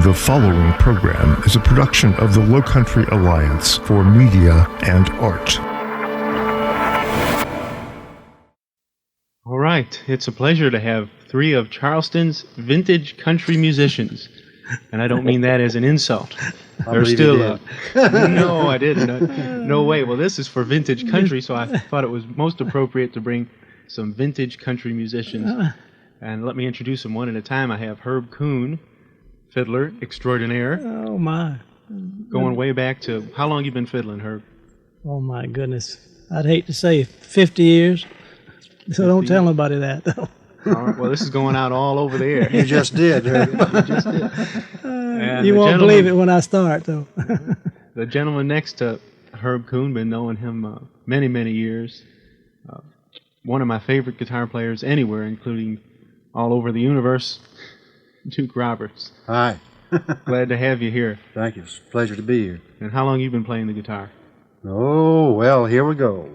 The following program is a production of the Low Country Alliance for Media and Art. All right, it's a pleasure to have three of Charleston's vintage country musicians. And I don't mean that as an insult. They're still no, I didn't. No way. Well, this is for vintage country, so I thought it was most appropriate to bring some vintage country musicians. And let me introduce them one at a time. I have Herb Koon, fiddler extraordinaire. Oh, my. Going way back to, how long you been fiddling, Herb? Oh, my goodness. I'd hate to say 50 years, so don't tell nobody that, though. All right, well, this is going out all over the air. You just did, Herb. You just did. You won't believe it when I start, though. The gentleman next to Herb Koon, been knowing him many, many years. One of my favorite guitar players anywhere, including all over the universe, Duke Roberts. Hi. Glad to have you here. Thank you. It's a pleasure to be here. And how long you been playing the guitar? Oh, well, here we go.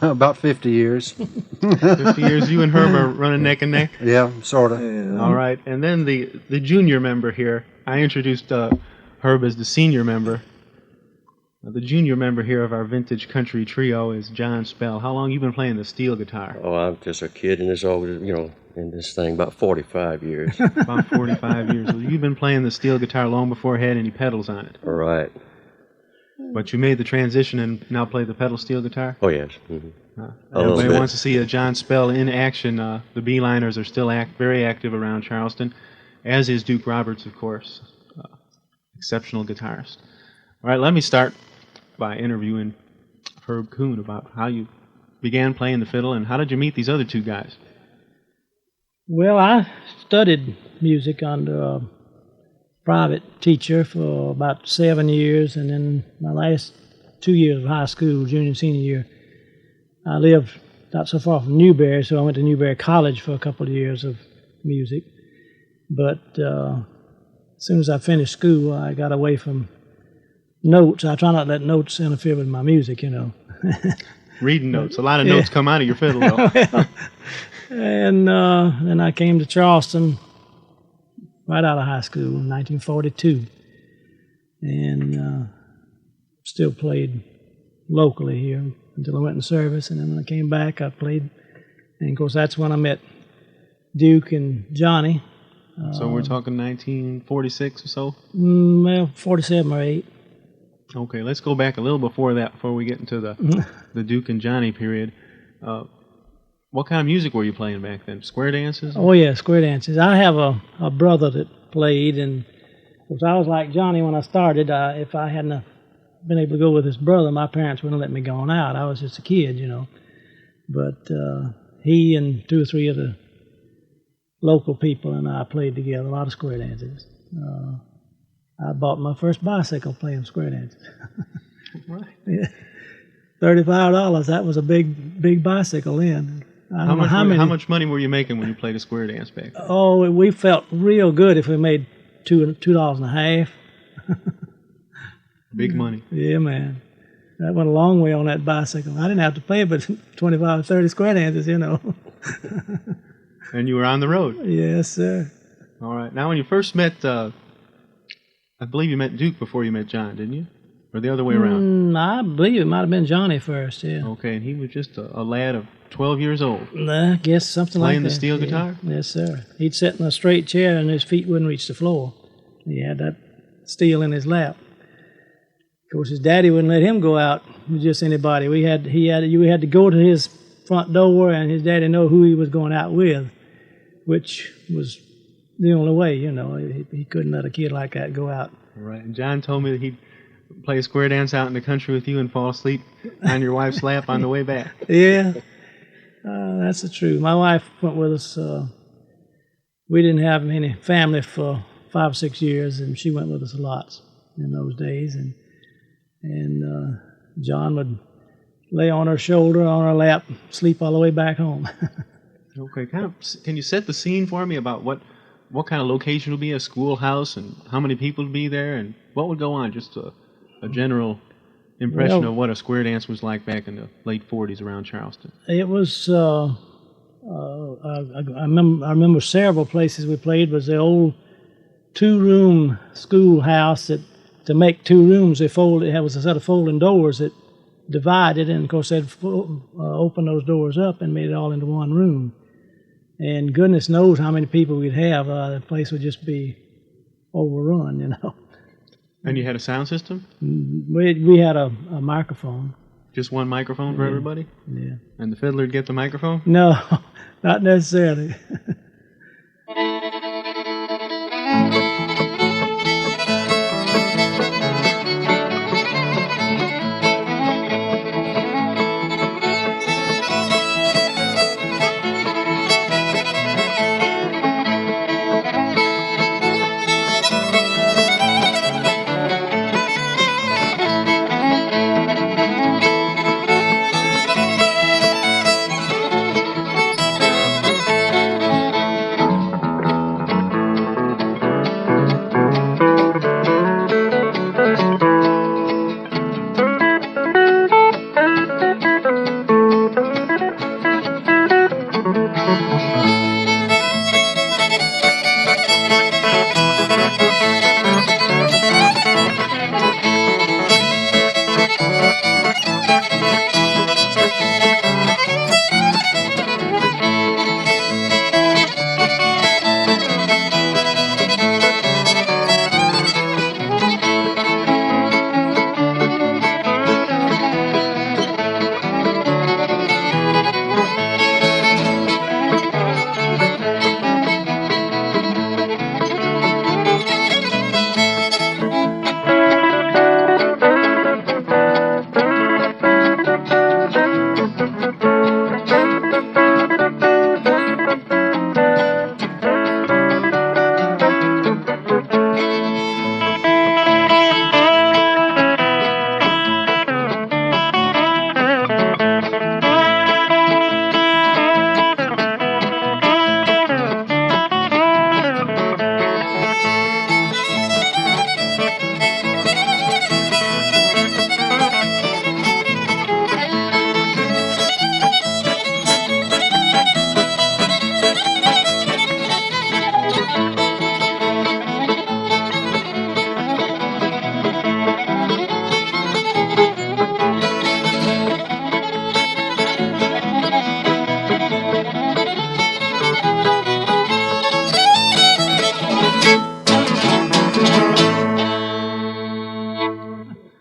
About 50 years. 50 years. You and Herb are running neck and neck? Yeah, sort of. All right. And then the junior member here. I introduced Herb as the senior member. The junior member here of our vintage country trio is John Spell. How long you been playing the steel guitar? Oh, I'm just a kid in this old, in this thing, about 45 years. About 45 years. Well, you've been playing the steel guitar long before it had any pedals on it. All right. But you made the transition and now play the pedal steel guitar? Oh, yes. Mm-hmm. Everybody wants to see a John Spell in action. The Beeliners are still very active around Charleston, as is Duke Roberts, of course. Exceptional guitarist. All right, let me start by interviewing Herb Koon about how you began playing the fiddle and how did you meet these other two guys? Well, I studied music under a private teacher for about 7 years, and then my last 2 years of high school, junior and senior year, I lived not so far from Newberry, so I went to Newberry College for a couple of years of music. But as soon as I finished school, I got away from notes. I try not to let notes interfere with my music, Reading notes. A lot of notes come out of your fiddle, though. Well, and then I came to Charleston right out of high school in 1942, and still played locally here until I went in service, and then when I came back, I played, and of course that's when I met Duke and Johnny. So we're talking 1946 or so? Well, 47 or 8. Okay, let's go back a little before that, before we get into the Duke and Johnny period. What kind of music were you playing back then? Square dances? Oh, yeah, square dances. I have a brother that played, and of course I was like Johnny when I started. If I hadn't been able to go with his brother, my parents wouldn't let me go on out. I was just a kid, But he and 2 or 3 of the local people and I played together, a lot of square dances. I bought my first bicycle playing square dances. Right. Yeah. $35, that was a big bicycle then. How much money were you making when you played a square dance back then? Oh, we felt real good if we made $2.50. Big money. Yeah, man. That went a long way on that bicycle. I didn't have to play but 25 or 30 square dances, And you were on the road? Yes, sir. All right. Now, when you first met, I believe you met Duke before you met John, didn't you? Or the other way around? I believe it might have been Johnny first, yeah. Okay, and he was just a lad of 12 years old. I guess something like that. Playing the steel guitar? Yes, sir. He'd sit in a straight chair and his feet wouldn't reach the floor. He had that steel in his lap. Of course, his daddy wouldn't let him go out with just anybody. You had to go to his front door and his daddy know who he was going out with, which was the only way, He couldn't let a kid like that go out. Right. And John told me that he'd play a square dance out in the country with you and fall asleep on your wife's lap on the way back. Yeah. That's the truth. My wife went with us. We didn't have any family for 5 or 6 years, and she went with us a lot in those days. And John would lay on her shoulder, on her lap, sleep all the way back home. Okay. Can you set the scene for me about what kind of location would be, a schoolhouse, and how many people would be there, and what would go on? Just a general impression of what a square dance was like back in the late 40s around Charleston. It was, I remember several places we played. Was the old two-room schoolhouse that to make two rooms, it was a set of folding doors that divided, and of course they'd open those doors up and made it all into one room. And goodness knows how many people we'd have. The place would just be overrun, you know. And you had a sound system? We had a microphone. Just one microphone for everybody? Yeah. And the fiddler would get the microphone? No, not necessarily.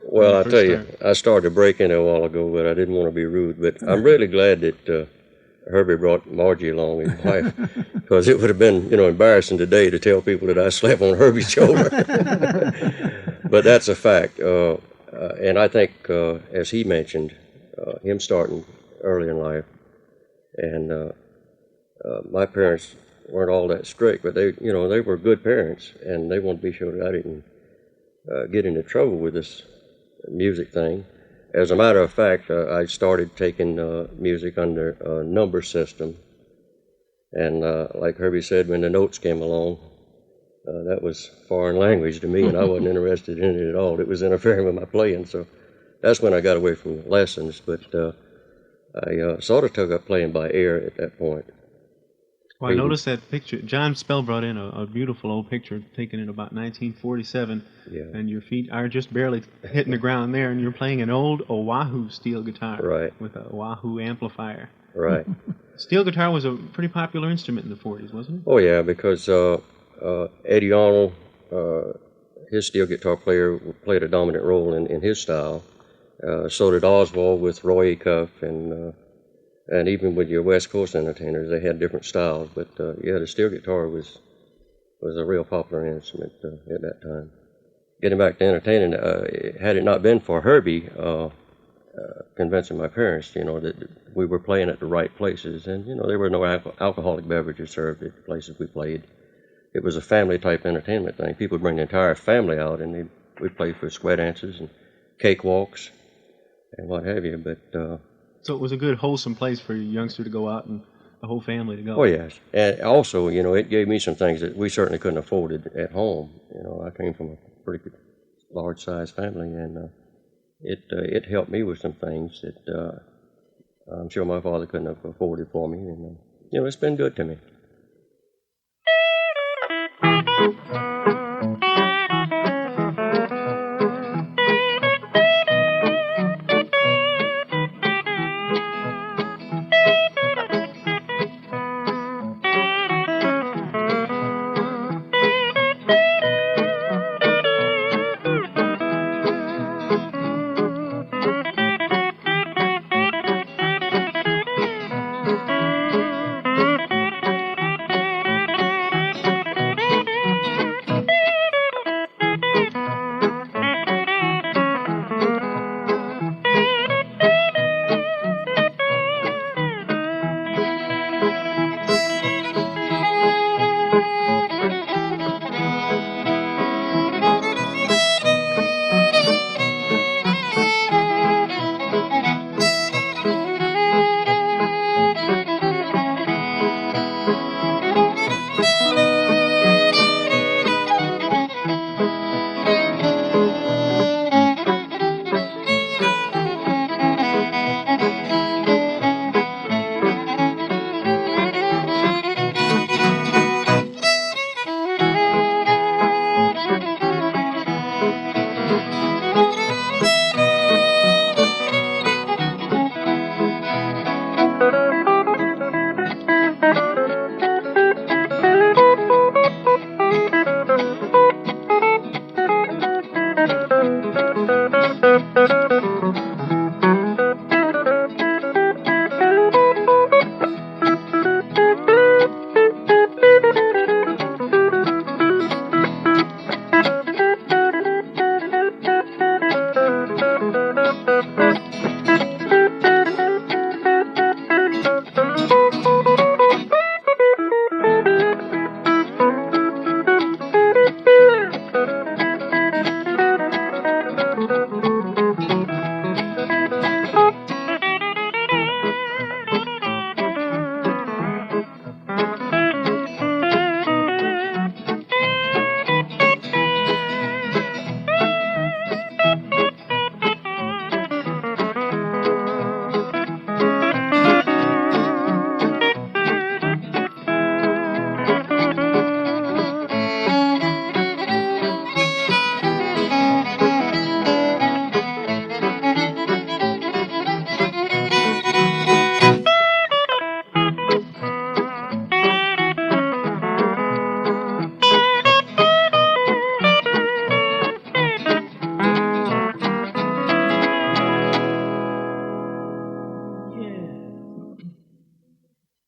Well, I tell you, I started to break in a while ago, but I didn't want to be rude. But I'm really glad that Herbie brought Margie along, his wife, because it would have been, embarrassing today to tell people that I slept on Herbie's shoulder. But that's a fact. And I think, as he mentioned, him starting early in life, and my parents weren't all that strict, but they were good parents, and they wanted to be sure that I didn't get into trouble with this music thing. As a matter of fact, I started taking music under a number system, and like Herbie said, when the notes came along, that was foreign language to me, and I wasn't interested in it at all. It was interfering with my playing, so that's when I got away from lessons. But I sort of took up playing by ear at that point. Well, I noticed that picture. John Spell brought in a beautiful old picture taken in about 1947, and your feet are just barely hitting the ground there, and you're playing an old Oahu steel guitar with a Oahu amplifier. Right. Steel guitar was a pretty popular instrument in the 40s, wasn't it? Oh, yeah, because Eddie Arnold, his steel guitar player, played a dominant role in his style. So did Oswald with Roy Acuff, and even with your West Coast entertainers, they had different styles. But the steel guitar was a real popular instrument at that time. Getting back to entertaining, had it not been for Herbie convincing my parents, that we were playing at the right places, and there were no alcoholic beverages served at the places we played. It was a family-type entertainment thing. People would bring the entire family out, and we'd play for square dances and cakewalks and what have you. But so it was a good, wholesome place for a youngster to go out and the whole family to go. Oh, yes. And also, it gave me some things that we certainly couldn't afford at home. I came from a pretty large-sized family, and it helped me with some things that I'm sure my father couldn't have afforded for me. And, it's been good to me.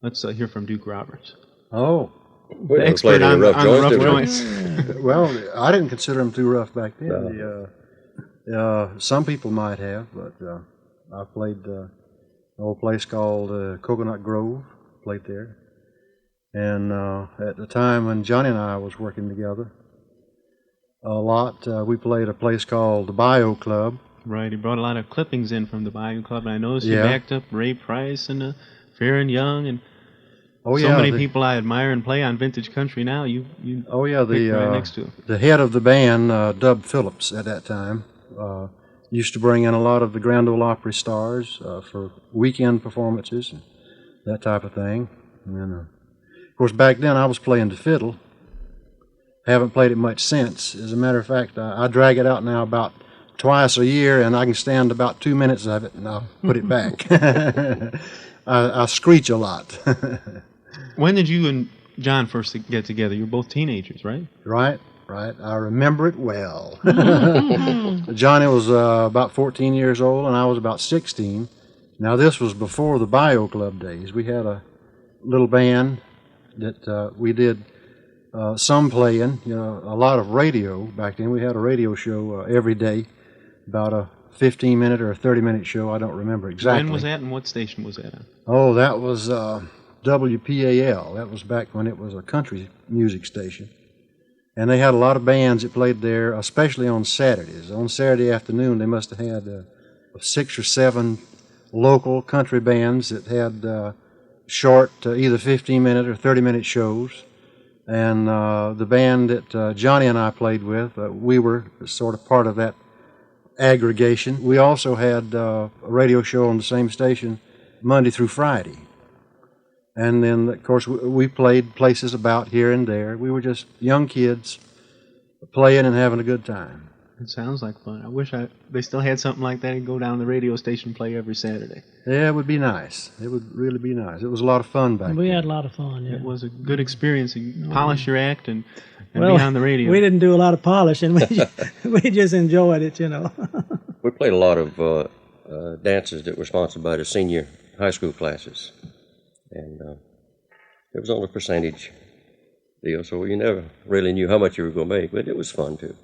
Let's hear from Duke Roberts. Oh, We The never expert played any on rough the joints, rough did we? joints. well, I didn't consider them too rough back then. Some people might have, but I played an old place called Coconut Grove, played there. And at the time when Johnny and I was working together a lot, we played a place called the Bio Club. Right, he brought a lot of clippings in from the Bayou Club, and I noticed Yeah. he backed up Ray Price and Fair and Young, and Oh so yeah, many people I admire and play on vintage country now. You Oh yeah, picked right next to him. the head of the band, Dub Phillips, at that time, used to bring in a lot of the Grand Ole Opry stars for weekend performances and that type of thing. And of course, back then I was playing the fiddle. Haven't played it much since. As a matter of fact, I drag it out now about twice a year, and I can stand about 2 minutes of it, and I'll put it back. I screech a lot. When did you and John first get together? You were both teenagers, right? Right. I remember it well. Johnny was about 14 years old, and I was about 16. Now, this was before the Bio Club days. We had a little band that we did some playing, a lot of radio back then. We had a radio show every day, about a 15-minute or a 30-minute show. I don't remember exactly. When was that, and what station was that on? Oh, that was WPAL. That was back when it was a country music station. And they had a lot of bands that played there, especially on Saturdays. On Saturday afternoon, they must have had 6 or 7 local country bands that had short, either 15-minute or 30-minute shows. And the band that Johnny and I played with, we were sort of part of that aggregation. We also had a radio show on the same station Monday through Friday. And then, of course, we played places about here and there. We were just young kids playing and having a good time. It sounds like fun. I wish they still had something like that and go down to the radio station and play every Saturday. Yeah, it would be nice. It would really be nice. It was a lot of fun back We then. had a lot of fun, yeah. It was a good experience. You polish your act and Well, be on the radio. We didn't do a lot of polishing. We just enjoyed it, We played a lot of dances that were sponsored by the senior high school classes. And it was on a percentage deal, so you never really knew how much you were going to make, but it was fun too.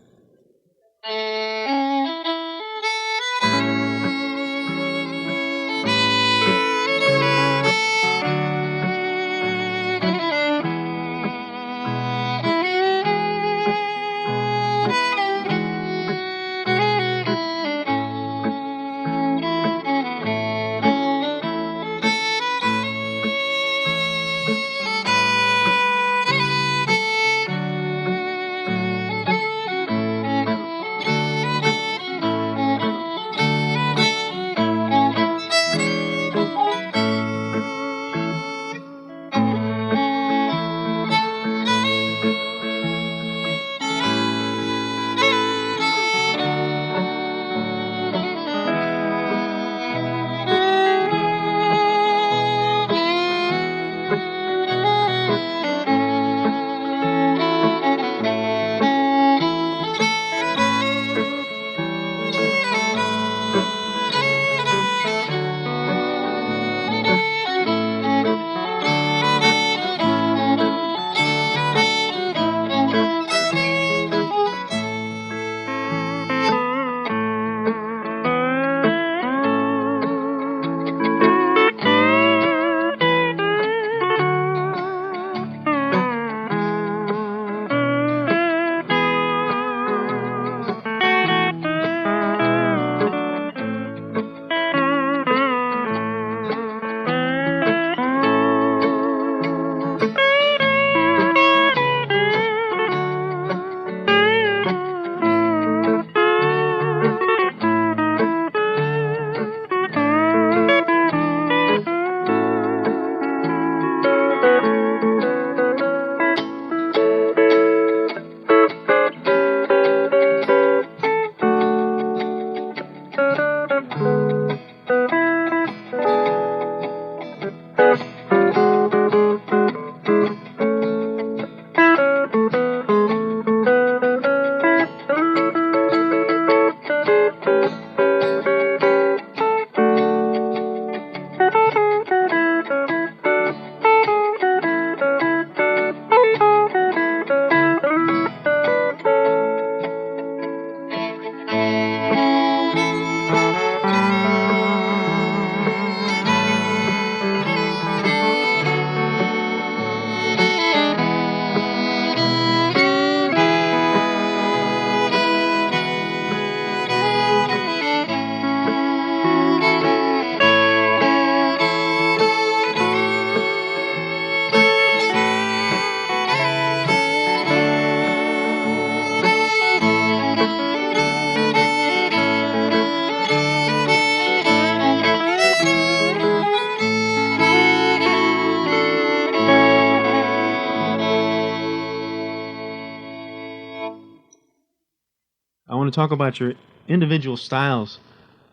to talk about your individual styles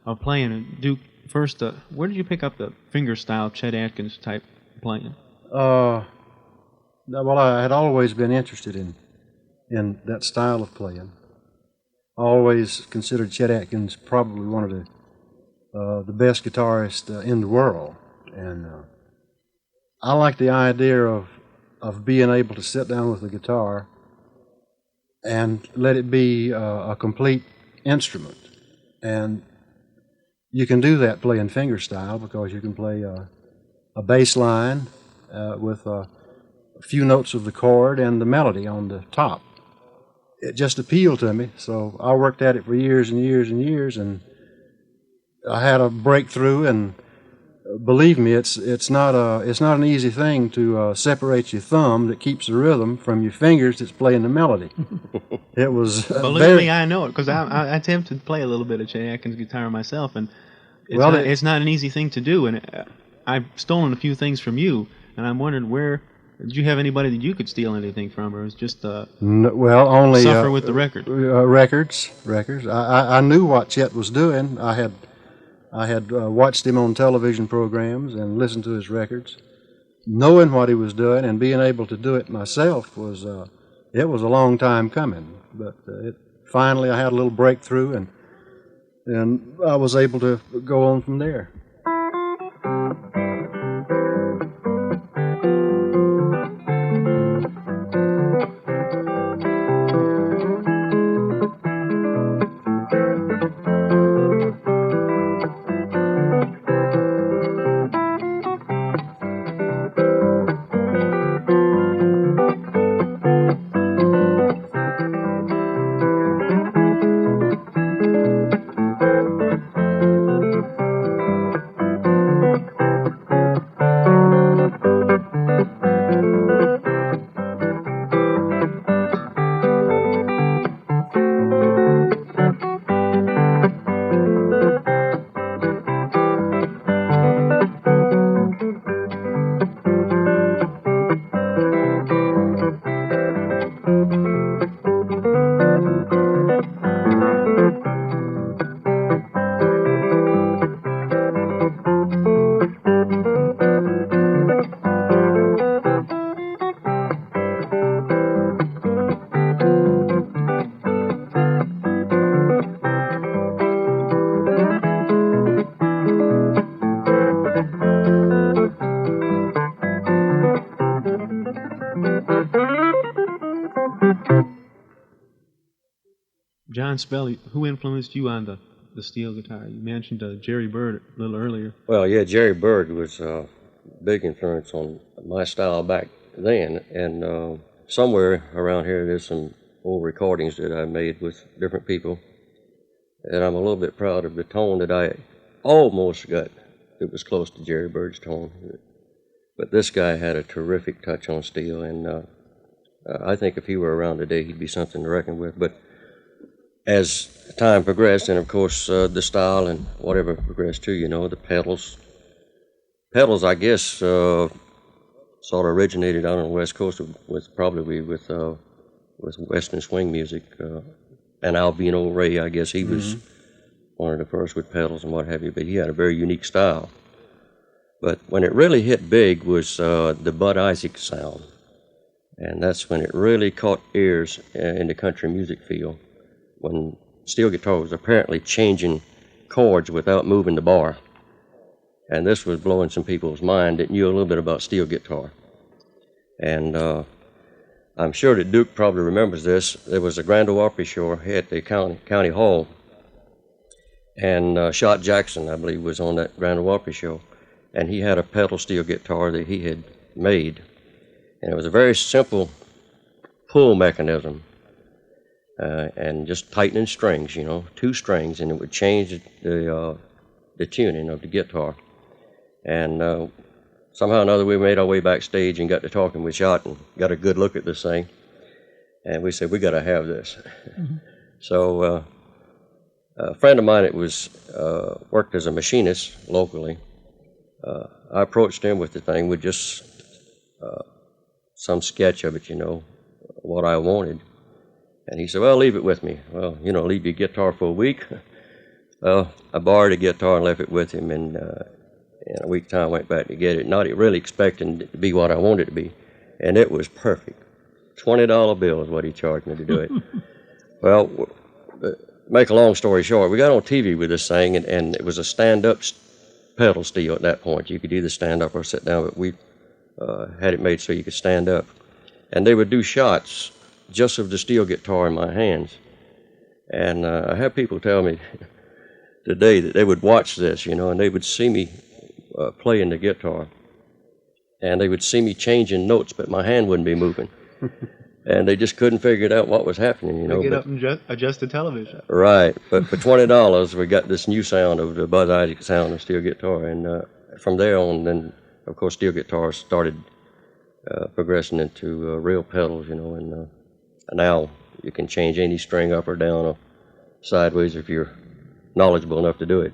of playing. And Duke, first, where did you pick up the finger style, Chet Atkins type playing? Well, I had always been interested in that style of playing. I always considered Chet Atkins probably one of the best guitarists in the world, and I like the idea of being able to sit down with the guitar and let it be a complete instrument. And you can do that playing fingerstyle because you can play a bass line with a few notes of the chord and the melody on the top. It just appealed to me, so I worked at it for years and years and years, and I had a breakthrough. And believe me, it's not an easy thing to separate your thumb that keeps the rhythm from your fingers that's playing the melody. It was believe me, I know it because I attempted to play a little bit of Chet Atkins guitar myself, and it's not an easy thing to do. And I've stolen a few things from you, and I'm wondering where. Did you have anybody that you could steal anything from, or was it just only suffer with the record? Records. I knew what Chet was doing. I had watched him on television programs and listened to his records. Knowing what he was doing and being able to do it myself was a long time coming. But finally, I had a little breakthrough, and I was able to go on from there. John Spell, who influenced you on the steel guitar? You mentioned Jerry Bird a little earlier. Well, yeah, Jerry Bird was a big influence on my style back then, and somewhere around here there's some old recordings that I made with different people, and I'm a little bit proud of the tone that I almost got. It was close to Jerry Bird's tone, but this guy had a terrific touch on steel, and I think if he were around today, he'd be something to reckon with. But as time progressed, and of course the style and whatever progressed too, the pedals. Pedals, I guess, sort of originated out on the West Coast with Western swing music. And Albino Ray, I guess he was one of the first with pedals and what have you, but he had a very unique style. But when it really hit big was the Bud Isaac sound. And that's when it really caught ears in the country music field, when steel guitar was apparently changing chords without moving the bar. And this was blowing some people's mind that knew a little bit about steel guitar. And I'm sure that Duke probably remembers this. There was a Grand Ole Opry show at the county hall, and Shot Jackson, I believe, was on that Grand Ole Opry show, and he had a pedal steel guitar that he had made, and it was a very simple pull mechanism, and just tightening strings, 2 strings, and it would change the tuning of the guitar. And somehow or another, we made our way backstage and got to talking with Shot and got a good look at this thing. And we said, we got to have this. Mm-hmm. So a friend of mine that was worked as a machinist locally, I approached him with the thing with just some sketch of it, what I wanted. And he said, well, leave it with me. Well, leave your guitar for a week. Well, I borrowed a guitar and left it with him, and in a week's time I went back to get it, not really expecting it to be what I wanted it to be. And it was perfect. $20 bill is what he charged me to do it. Well, make a long story short, we got on TV with this thing, and it was a stand-up pedal steel at that point. You could either stand up or sit down, but we had it made so you could stand up. And they would do shots just of the steel guitar in my hands. And I have people tell me today that they would watch this, and they would see me playing the guitar. And they would see me changing notes, but my hand wouldn't be moving. And they just couldn't figure out what was happening, They get up and adjust the television. Right, but for $20, we got this new sound of the Buzz Isaac sound of steel guitar. And from there on, then, of course, steel guitars started progressing into real pedals, and now you can change any string up or down or sideways if you're knowledgeable enough to do it.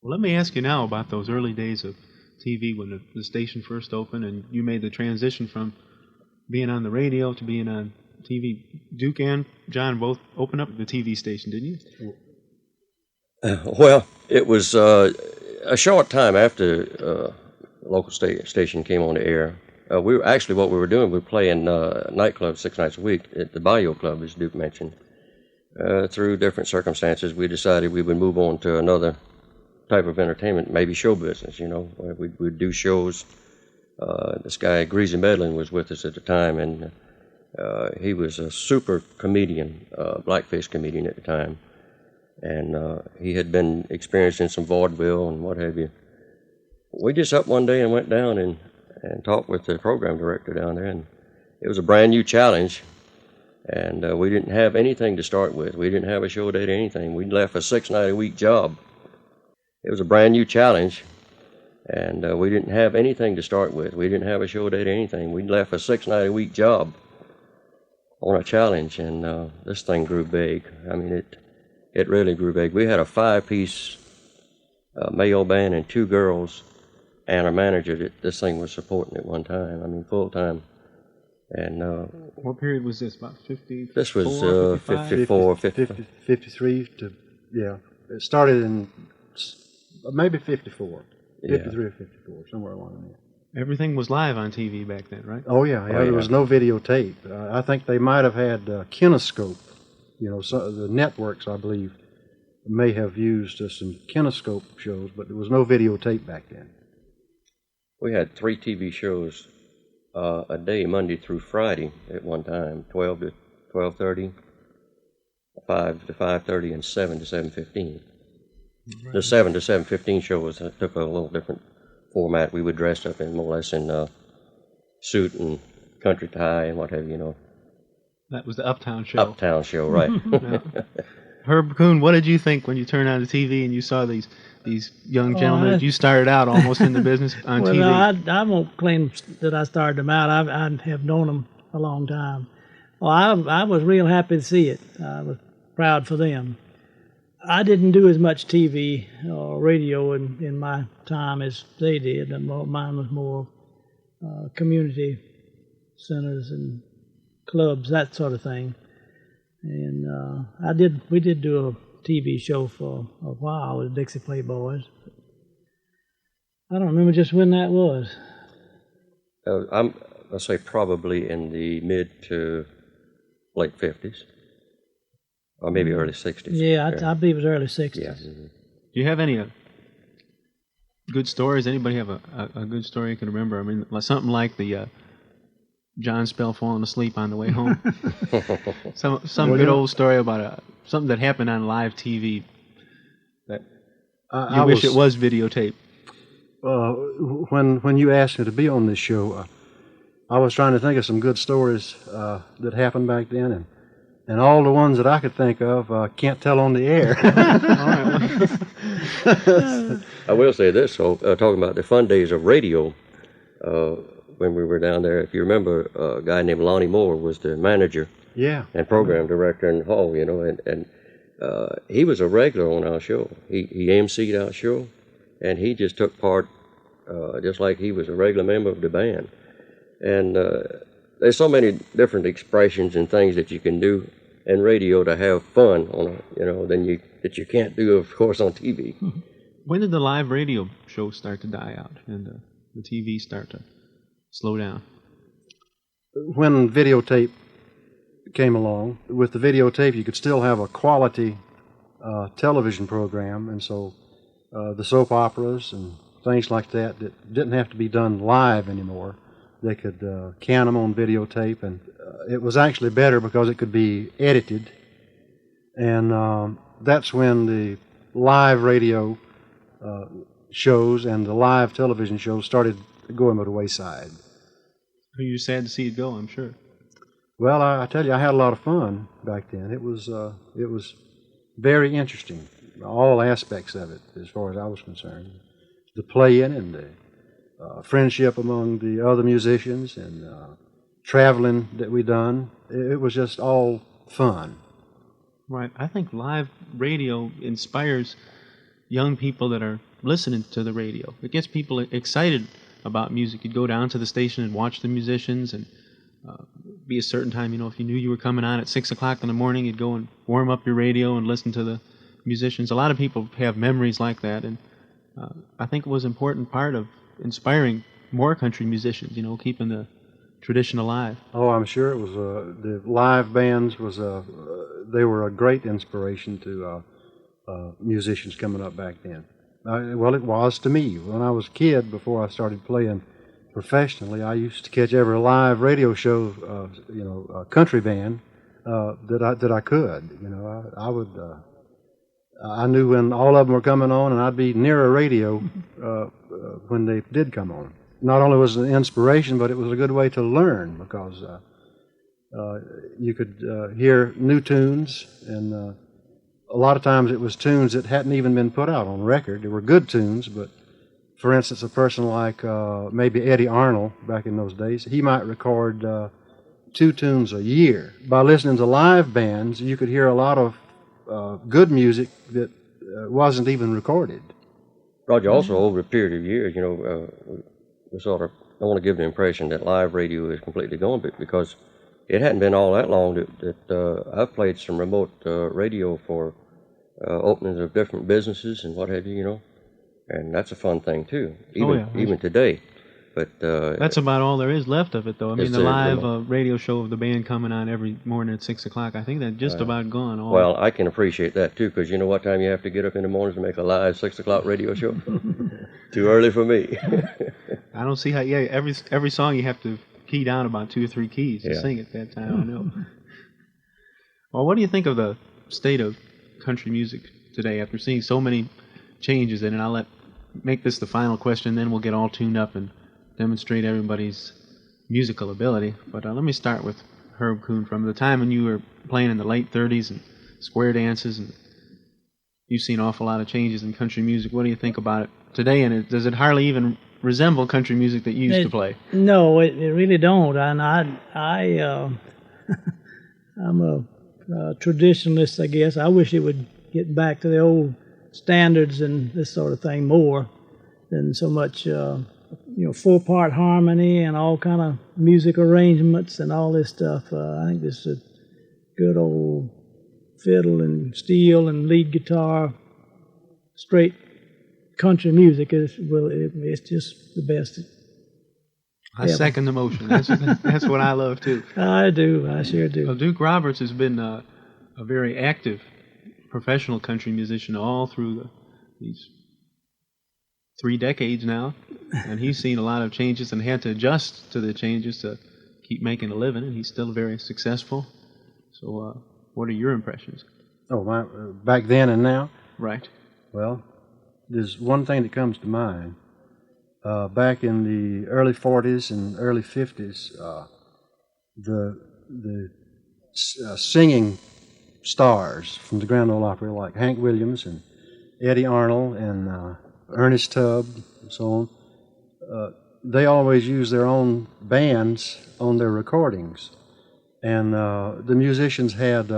Let me ask you now about those early days of TV when the station first opened and you made the transition from being on the radio to being on TV. Duke and John both opened up the TV station, didn't you? Well, it was a short time after the local station came on the air. What we were doing, we were playing nightclubs 6 nights a week at the Bayou Club, as Duke mentioned. Through different circumstances, we decided we would move on to another type of entertainment, maybe show business, where we'd do shows. This guy, Greasy Medlin, was with us at the time, and he was a super comedian, blackface comedian at the time. And he had been experiencing some vaudeville and what have you. We just up one day and went down and talked with the program director down there, and it was a brand new challenge. And we didn't have anything to start with. We didn't have a show date or anything. We'd left a 6-night-a-week job. It was a brand new challenge, and we didn't have anything to start with. We didn't have a show date or anything. We'd left a 6-night-a-week job on a challenge, and this thing grew big. I mean, it really grew big. We had a 5-piece male band and 2 girls and a manager that this thing was supporting at one time. I mean, full time. And what period was this? About 50? This was 54, 53 to, yeah. It started in maybe 54, 53 or 54, somewhere along there. Everything was live on TV back then, right? Oh, yeah. There was no videotape. I think they might have had kinescope. So the networks, I believe, may have used some kinescope shows, but there was no videotape back then. We had 3 TV shows a day, Monday through Friday at one time, 12 to 12:30, 5 to 5:30, and 7 to 7:15. Right. The 7 to 7:15 show took a little different format. We would dress up in more or less in suit and country tie and what have you, That was the Uptown show. Uptown show, right. Herb Koon, what did you think when you turned on the TV and you saw these young gentlemen? You started out almost in the business on TV. No, I won't claim that I started them out. I have known them a long time. Well, I was real happy to see it. I was proud for them. I didn't do as much TV or radio in my time as they did. Mine was more community centers and clubs, that sort of thing. And we did do a TV show for a while with Dixie Playboys. I don't remember just when that was. I'll say probably in the mid to late 50s, or maybe early 60s. Yeah, I believe it was early 60s. Yeah. Do you have any good stories? Anybody have a good story you can remember? I mean, something like the John Spell falling asleep on the way home. some good old story about something that happened on live TV that you wish it was videotape. When you asked me to be on this show, I was trying to think of some good stories that happened back then, and all the ones that I could think of can't tell on the air. I will say this, talking about the fun days of radio, when we were down there, if you remember, a guy named Lonnie Moore was the manager and program director in Hall, and he was a regular on our show. He emceed our show, and he just took part just like he was a regular member of the band. And there's so many different expressions and things that you can do in radio to have fun on, that you can't do, of course, on TV. When did the live radio show start to die out and the TV start to slow down? When videotape came along, with the videotape you could still have a quality television program, and so the soap operas and things like that didn't have to be done live anymore. They could can them on videotape, and it was actually better because it could be edited, and that's when the live radio shows and the live television shows started going by the wayside. You were sad to see it go, I'm sure. Well, I tell you, I had a lot of fun back then. It was very interesting, all aspects of it, as far as I was concerned. The playing and the friendship among the other musicians and traveling that we done. It was just all fun. Right. I think live radio inspires young people that are listening to the radio. It gets people excited about music. You'd go down to the station and watch the musicians, and be a certain time, if you knew you were coming on at 6 o'clock in the morning, you'd go and warm up your radio and listen to the musicians. A lot of people have memories like that, and I think it was an important part of inspiring more country musicians, keeping the tradition alive. Oh, I'm sure it was. The live bands they were a great inspiration to musicians coming up back then. Well, it was to me. When I was a kid, before I started playing professionally, I used to catch every live radio show, country band that I could. I knew when all of them were coming on, and I'd be near a radio when they did come on. Not only was it an inspiration, but it was a good way to learn, because you could hear new tunes, and a lot of times it was tunes that hadn't even been put out on record. They were good tunes, but for instance, a person like maybe Eddie Arnold back in those days, he might record 2 tunes a year. By listening to live bands, you could hear a lot of good music that wasn't even recorded. Roger, also over a period of years, we sort of don't want to give the impression that live radio is completely gone, but because it hadn't been all that long that I've played some remote radio for openings of different businesses and what have you, and that's a fun thing too, even today. But that's about all there is left of it, though. I mean, the live radio show of the band coming on every morning at 6 o'clock, I think that's just about gone. Well, I can appreciate that too, because you know what time you have to get up in the mornings to make a live 6 o'clock radio show? Too early for me. I don't see how. Yeah, every song you have to key down about 2 or 3 keys to sing at that time. I know. Well, what do you think of the state of country music today after seeing so many changes in it? I'll make this the final question, then we'll get all tuned up and demonstrate everybody's musical ability. But let me start with Herb Koon. From the time when you were playing in the late 30s and square dances, and you've seen an awful lot of changes in country music. What do you think about it today? And does it hardly even resemble country music that you used to play? No, it really don't. And I'm a traditionalist, I guess. I wish it would get back to the old standards and this sort of thing more than so much 4-part harmony and all kind of music arrangements and all this stuff. I think this is good old fiddle and steel and lead guitar, straight country music it's just the best. I second the motion. That's what I love too. I do. I sure do. Well, Duke Roberts has been a very active professional country musician all through these 3 decades now, and he's seen a lot of changes and had to adjust to the changes to keep making a living, and he's still very successful. So what are your impressions? Back then and now? Right. Well, there's one thing that comes to mind. Back in the early 40s and early 50s, the singing stars from the Grand Ole Opry, like Hank Williams and Eddie Arnold and Ernest Tubb and so on, they always used their own bands on their recordings. And the musicians had,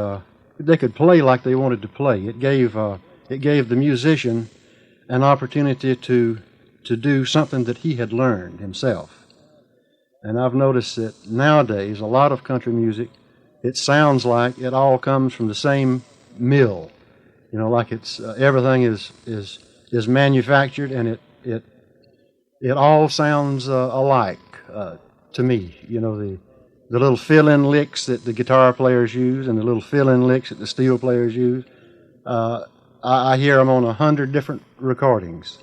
they could play like they wanted to play. It gave the musician an opportunity to do something that he had learned himself. And I've noticed that nowadays, a lot of country music, it sounds like it all comes from the same mill. Like it's everything is manufactured, and it all sounds alike to me. The little fill-in licks that the guitar players use and the little fill-in licks that the steel players use, I hear them on 100 different recordings,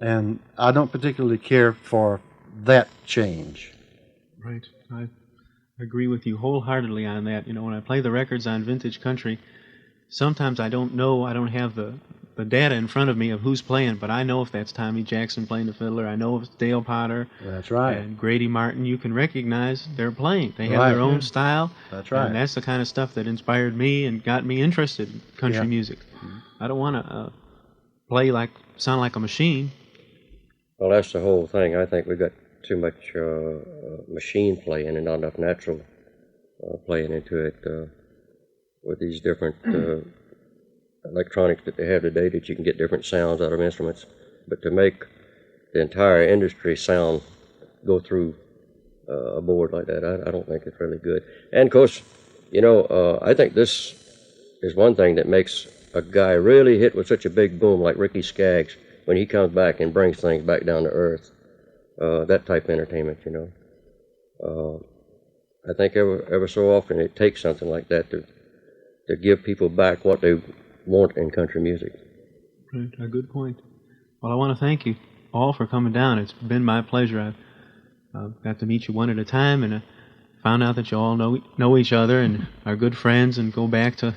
and I don't particularly care for that change. Right. I agree with you wholeheartedly on that. When I play the records on Vintage Country, sometimes I don't have the data in front of me of who's playing, but I know if that's Tommy Jackson playing the fiddler. I know if it's Dale Potter. That's right. And Grady Martin. You can recognize they're playing. They have their own style. That's right. And that's the kind of stuff that inspired me and got me interested in country music. Mm-hmm. I don't want to sound like a machine. Well, that's the whole thing. I think we got too much machine playing and not enough natural playing into it with these different electronics that they have today, that you can get different sounds out of instruments. But to make the entire industry sound go through a board like that, I don't think it's really good. And of course, I think this is one thing that makes a guy really hit with such a big boom like Ricky Skaggs when he comes back and brings things back down to earth. That type of entertainment, I think ever so often it takes something like that to give people back what they want in country music. Right, a good point. Well, I want to thank you all for coming down. It's been my pleasure. I've got to meet you one at a time, and I found out that you all know each other and are good friends and go back to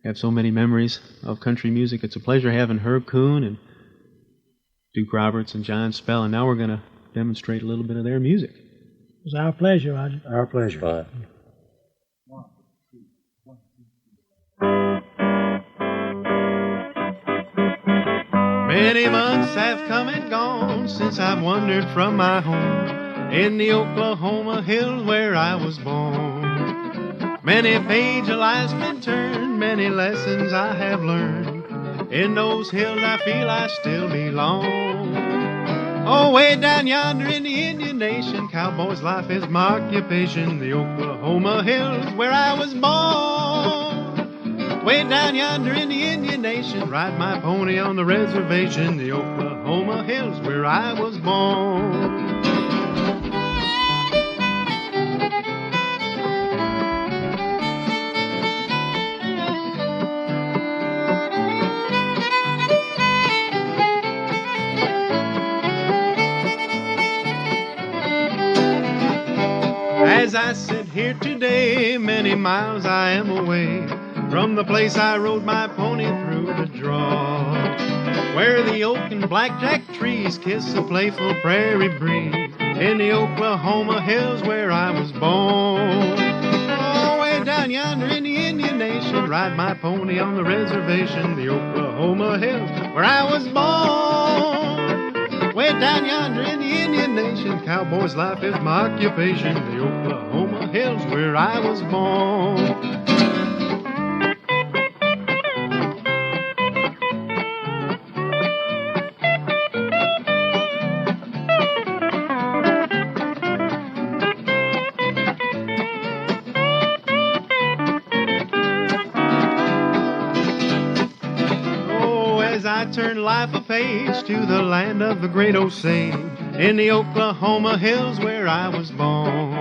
have so many memories of country music. It's a pleasure having Herb Koon and Duke Roberts and John Spell, and now we're going to demonstrate a little bit of their music. It was our pleasure, Roger. Our pleasure. Bye. Many months have come and gone since I've wandered from my home in the Oklahoma hills where I was born. Many a page of life's been turned, many lessons I have learned. In those hills I feel I still belong. Oh, way down yonder in the Indian Nation, cowboy's life is my occupation. The Oklahoma hills where I was born. Way down yonder in the Indian Nation, ride my pony on the reservation. The Oklahoma hills where I was born. As I sit here today, many miles I am away from the place I rode my pony through the draw, where the oak and blackjack trees kiss the playful prairie breeze, in the Oklahoma hills where I was born. Oh, way down yonder in the Indian Nation, ride my pony on the reservation, the Oklahoma hills where I was born. Way down yonder in the Indian Nation, cowboy's life is my occupation, the Oklahoma hills where I was born. Turn life a page to the land of the great Osage, in the Oklahoma hills where I was born,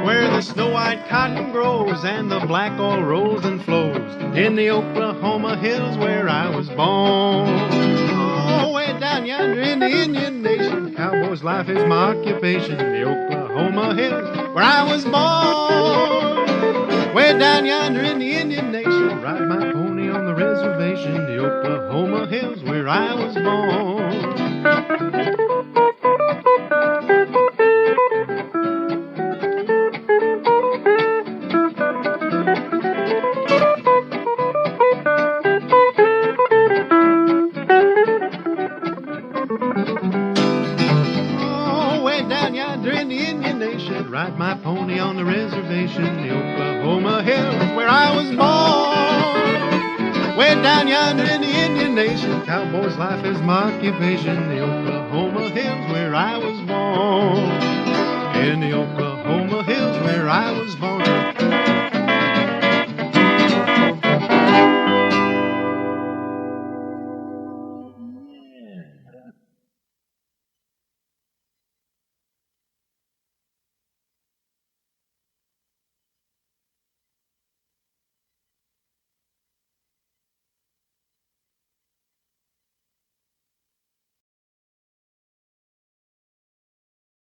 where the snow-white cotton grows and the black oil rolls and flows, in the Oklahoma hills where I was born. Oh, way down yonder in the Indian Nation, cowboy's life is my occupation, the Oklahoma hills where I was born. Way down yonder in the Indian Nation, ride my pony on the reservation, the Oklahoma hills where I was born. Oh, way down yonder in the Indian Nation, ride my pony on the reservation, the Oklahoma hills where I was born. Way down yonder in the Indian Nation, cowboy's life is my occupation, the Oklahoma hills where I was born. In the Oklahoma hills where I was born.